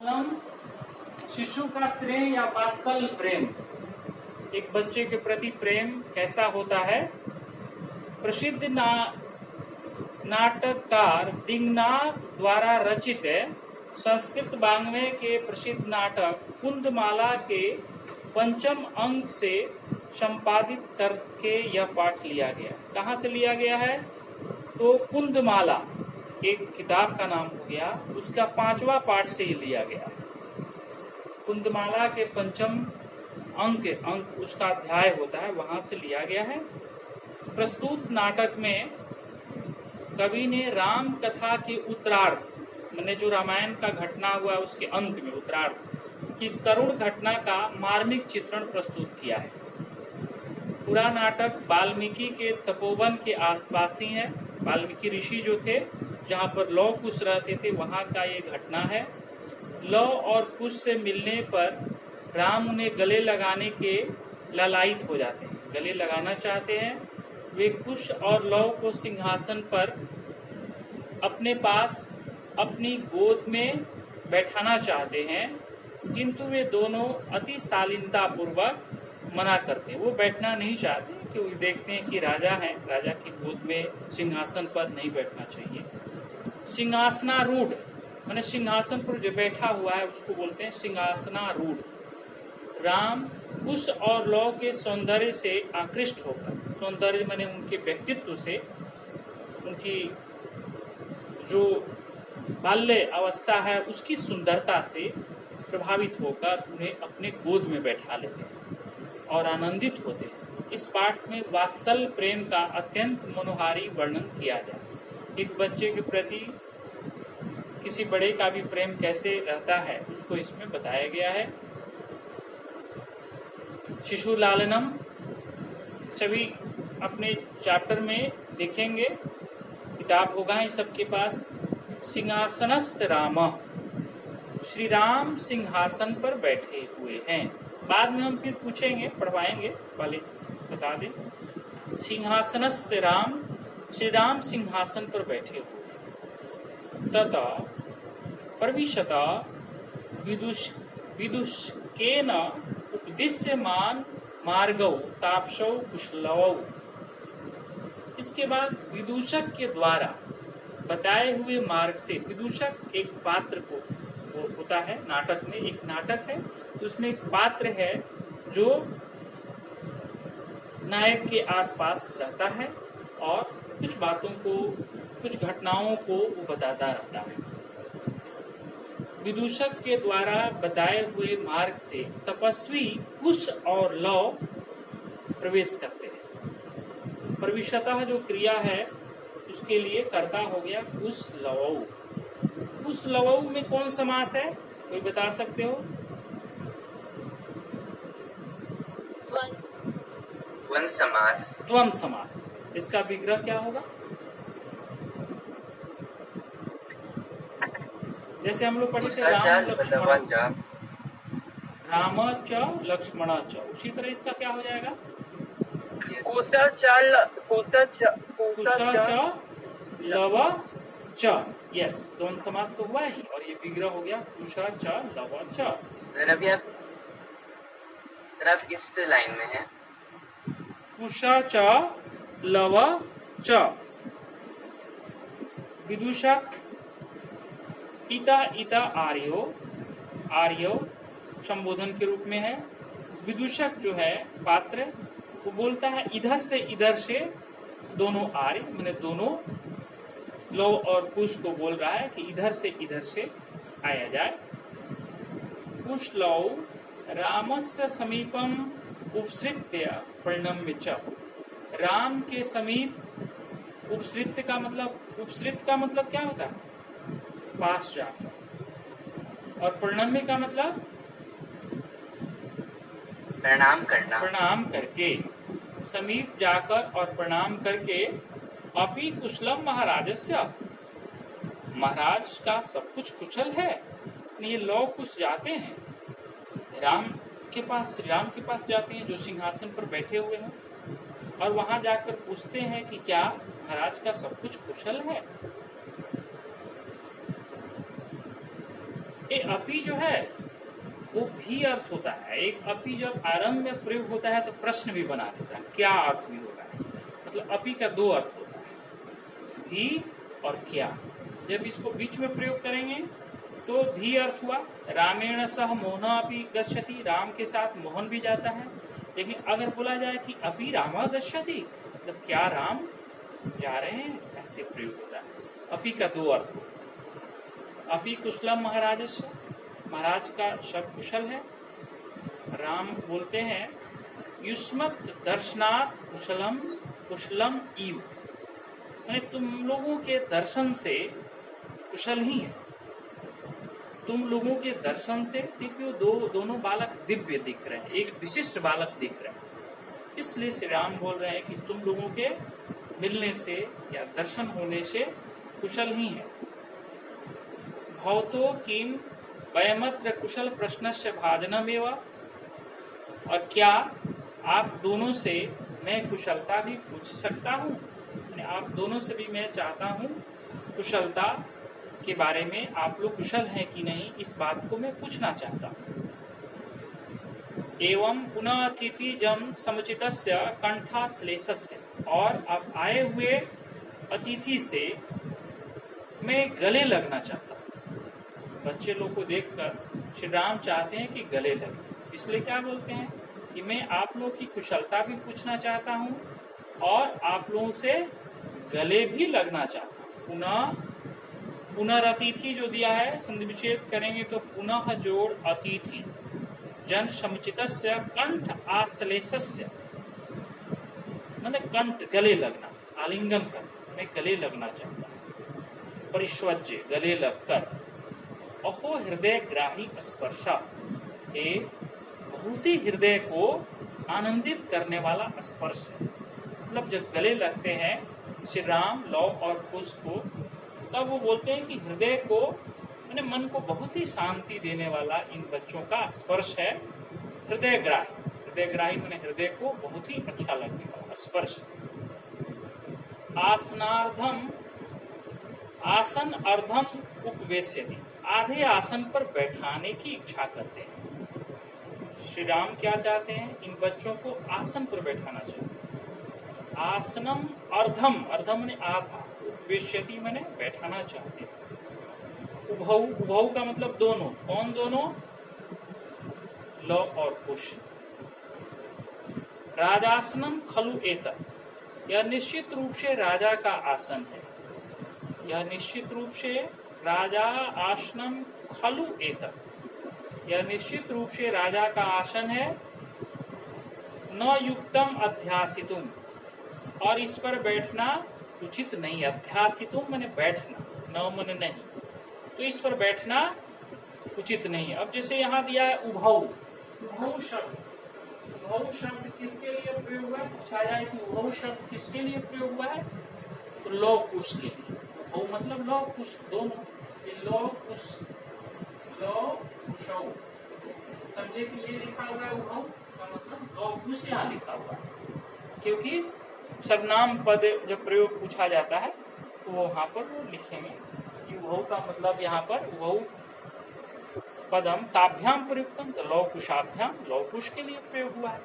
कलम शिशु का स्नेह या वात्सल्य प्रेम। एक बच्चे के प्रति प्रेम कैसा होता है। प्रसिद्ध नाटककार दिंगनाथ द्वारा रचित संस्कृत वाङ्मय के प्रसिद्ध नाटक कुंदमाला के पंचम अंक से संपादित करके यह पाठ लिया गया। कहाँ से लिया गया है? तो कुंदमाला एक किताब का नाम हो गया, उसका 5वां पाठ से ही लिया गया। कुंदमाला के पंचम अंक उसका अध्याय होता है, वहां से लिया गया है। प्रस्तुत नाटक में कवि ने राम कथा के उत्तरार्ध, मैंने जो रामायण का घटना हुआ उसके अंत में उत्तरार्ध की करुण घटना का मार्मिक चित्रण प्रस्तुत किया है। पूरा नाटक वाल्मीकि के तपोवन के आसपास ही है। वाल्मीकि ऋषि जो थे, जहाँ पर लौ कुश रहते थे, वहां का ये घटना है। लौ और कुश से मिलने पर राम उन्हें गले लगाने के लालायित हो जाते हैं, गले लगाना चाहते हैं। वे कुश और लौ को सिंहासन पर अपने पास अपनी गोद में बैठाना चाहते हैं, किंतु वे दोनों अति शालीनता पूर्वक मना करते हैं। वो बैठना नहीं चाहते क्योंकि देखते हैं कि राजा है, राजा की गोद में सिंहासन पर नहीं बैठना चाहिए। सिंहासनारूढ़ माने सिंहासन पर जो बैठा हुआ है उसको बोलते हैं सिंहासनारूढ़। राम कुश और लौ के सौंदर्य से आकृष्ट होकर, सौंदर्य माने उनके व्यक्तित्व से, उनकी जो बाल्य अवस्था है उसकी सुंदरता से प्रभावित होकर उन्हें अपने गोद में बैठा लेते हैं और आनंदित होते हैं। इस पाठ में वात्सल्य प्रेम का अत्यंत मनोहारी वर्णन किया गया। एक बच्चे के प्रति किसी बड़े का भी प्रेम कैसे रहता है उसको इसमें बताया गया है। शिशु लालनम सभी अपने चैप्टर में देखेंगे, किताब होगा ही सबके पास। सिंहासनस्थ राम, श्री राम सिंहासन पर बैठे हुए हैं। बाद में हम फिर पूछेंगे, पढ़वाएंगे, पहले बता दें। सिंहासनस्थ राम, श्री राम सिंहासन पर बैठे हुए। तथा प्रविशत विदुषकेन उपदिश्यमान मार्गौ तापसौ कुशलवौ। इसके बाद विदूषक के द्वारा बताए हुए मार्ग से, विदूषक एक पात्र को होता है नाटक में, एक नाटक है तो उसमें एक पात्र है जो नायक के आसपास रहता है और कुछ बातों को, कुछ घटनाओं को वो बताता रहता है। विदूषक के द्वारा बताए हुए मार्ग से तपस्वी कुश और लौ प्रवेश करते हैं। प्रविशतः जो क्रिया है उसके लिए कर्ता हो गया कुश लवौ। कुश लवौ में कौन समास है, कोई बता सकते हो? द्वंद्व समास। द्वंद्व समास। इसका विग्रह क्या होगा? जैसे हम लोग पढ़े थे राम च लक्ष्मण च, उसी तरह इसका क्या हो जाएगा? कुशा लव च। यस, दोनों समास तो हुआ ही और ये विग्रह हो गया कुशा च लव च। सर अभी आप किस लाइन में है? कुशा च लव च। विदूषक इता इता आर्यो, आर्यो संबोधन के रूप में है। विदूषक जो है पात्र, वो बोलता है इधर से दोनों आर्य मैंने दोनों लौ और कुश को बोल रहा है कि इधर से आया जाए। कुश लौ रामस्य समीपम उपसृत्य प्रणम्य च। राम के समीप, उपसृत्य का मतलब क्या होता है? पास जाकर। और प्रणम्य का मतलब प्रणाम करना, प्रणाम करके, समीप जाकर और प्रणाम करके। अपि कुशलम महाराजस्य, महाराज का सब कुछ कुशल है। ये लौ कुश जाते हैं राम के पास, श्री राम के पास जाते हैं जो सिंहासन पर बैठे हुए हैं, और वहां जाकर पूछते हैं कि क्या महाराज का सब कुछ कुशल है। ये अपि जो है वो भी अर्थ होता है। एक अपि जब आरंभ में प्रयोग होता है तो प्रश्न भी बना देता है, क्या अर्थ भी होता है। मतलब अपि का दो अर्थ होता है, भी और क्या। जब इसको बीच में प्रयोग करेंगे तो भी अर्थ हुआ। रामेण सह मोहन अपि गच्छति, राम के साथ मोहन भी जाता है। लेकिन अगर बोला जाए कि अपि रामा गच्छति, मतलब क्या राम जा रहे हैं, ऐसे प्रयोग होता है। अपि का दो अर्थ होता है। अपि कुशलम महाराजस्य, महाराज का सब कुशल है। राम बोलते हैं युष्मत दर्शनात् कुशलम कुशलम इव, यानी तुम लोगों के दर्शन से कुशल ही है। तुम लोगों के दर्शन से, देखिए दोनों बालक दिव्य दिख रहे हैं, एक विशिष्ट बालक दिख रहे हैं। इसलिए श्री राम बोल रहे हैं कि तुम लोगों के मिलने से या दर्शन होने से कुशल ही है। भवतो किम वयमत्र कुशल प्रश्नस्य भाजनमेव, और क्या आप दोनों से मैं कुशलता भी पूछ सकता हूँ। आप दोनों से भी मैं चाहता हूँ कुशलता के बारे में, आप लोग कुशल हैं कि नहीं, इस बात को मैं पूछना चाहता हूँ। एवं पुनः अतिथि जम समुचितस्य कंठाश्लेषस्य, और अब आए हुए अतिथि से मैं गले लगना चाहता हूँ। बच्चे लोग को देखकर श्री राम चाहते हैं कि गले लगे, इसलिए क्या बोलते हैं कि मैं आप लोग की कुशलता भी पूछना चाहता हूँ और आप लोगों से गले भी लगना चाहता हूँ। पुनः पुनरतिथि जो दिया है, संधि विच्छेद करेंगे तो पुनः जोड़ अतिथि जन समुचितस्य कंठ आश्लेषस्य, मतलब कंठ गले लगना, आलिंगन करना, मैं गले लगना चाहता हूँ। परिष्वज्य गले लगकर। अहो हृदय ग्राही स्पर्श, एक बहुत ही हृदय को आनंदित करने वाला स्पर्श है। मतलब जब गले लगते हैं श्री राम लव और कुश को, तब वो बोलते हैं कि हृदय को, मैंने मन को बहुत ही शांति देने वाला इन बच्चों का स्पर्श है हृदय ग्राही। हृदय ग्राही मैंने हृदय को बहुत ही अच्छा लगने वाला स्पर्श। आसनार्धम, आसन अर्धम उपवेश्यति, आधे आसन पर बैठाने की इच्छा करते हैं। श्री राम क्या चाहते हैं, इन बच्चों को आसन पर बैठाना चाहिए। आसनम अर्धम, अर्धम ने आधा, उपवेश्यति मैंने बैठाना चाहते हैं। उभौ, उभौ का मतलब दोनों, कौन दोनों, लव और कुश। राजासनम खलु एतत्, यह निश्चित रूप से राजा का आसन है। यह निश्चित रूप से राजा आसनम खलु एतत्, यह निश्चित रूप से राजा का आसन है। न युक्तम अध्यासितुम, और इस पर बैठना उचित नहीं। अध्यासितुम मैंने बैठना, न मन नहीं, तो इस पर बैठना उचित नहीं। अब जैसे यहाँ दिया है उभौ, उभौ शब्द, उभौ शब्द किसके लिए प्रयोग हुआ है, पूछा जाए कि उभौ शब्द किसके लिए प्रयोग हुआ है, तो लौ कुश के लिए। उभौ मतलब लौ कुश दोनों, लौ कुश, लौ कुशौ, समझे कि ये लिखा हुआ है उभौ का मतलब लौ कुश यहाँ लिखा हुआ है, क्योंकि सर्वनाम पद जब प्रयोग पूछा जाता है तो वो वहां पर वो लिखेंगे कि उभौ का मतलब यहाँ पर उभौ पदम ताभ्याम प्रयुक्तम, तो लौ कुशाभ्याम, लौ कुश के लिए प्रयोग हुआ है।